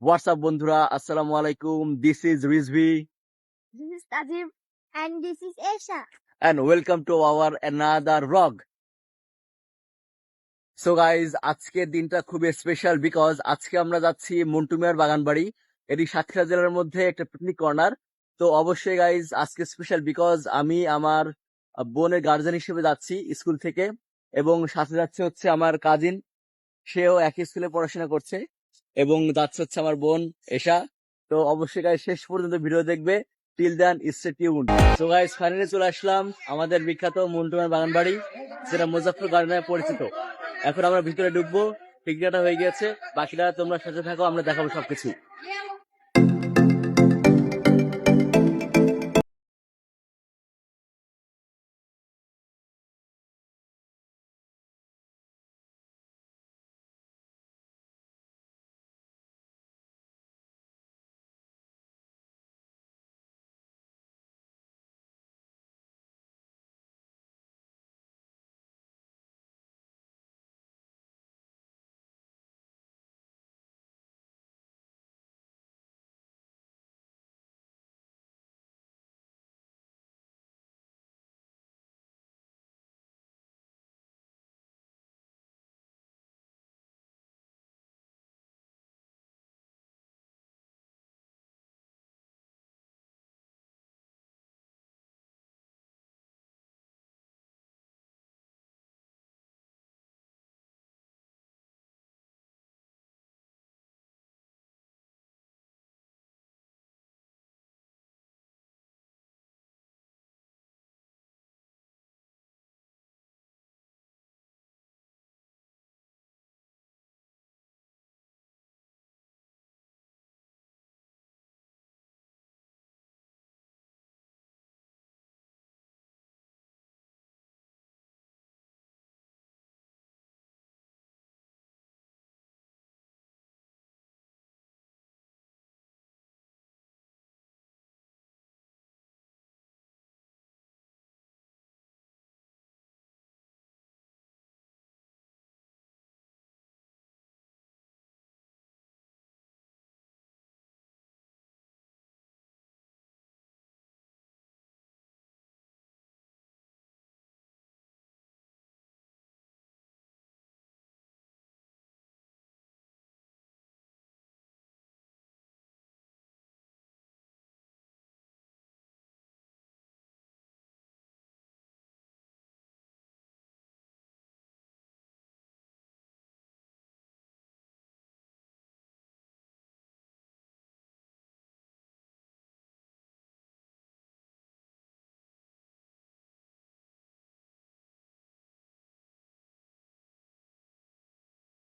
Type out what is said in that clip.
WhatsApp বন্ধুরা, আসসালামু আলাইকুম। This is Rizvi This is Tajib and this is Aisha. and welcome to our another vlog. So guys, আজকের দিনটা খুবই স্পেশাল বিকজ আজকে আমরা যাচ্ছি মন্টু মিয়ার বাগান বাড়ি। এটি সাতক্ষীরা জেলার মধ্যে একটা পিকনিক কর্নার। তো অবশ্যই গাইজ আজকে স্পেশাল বিকজ আমি আমার বোনের গার্জেন হিসেবে যাচ্ছি স্কুল থেকে, এবং সাথে যাচ্ছে হচ্ছে আমার কাজিন, সেও একই স্কুলে পড়াশোনা করছে, এবং যাচ্ছে হচ্ছে আমার বোন এশা। তো অবশ্যই গাইজ শেষ পর্যন্ত ভিডিও দেখবে। Till then stay tuned. So guys finally চলে আসলাম আমাদের বিখ্যাত মন্টু মিয়ার বাগান বাড়ি, যেটা মুজাফফর গার্ডেন নামে পরিচিত। এখন আমরা ভিতরে ঢুকবো, টিকিটটা হয়ে গেছে, বাকিটা তোমরা সাথে থাকো, আমরা দেখাবো সবকিছু।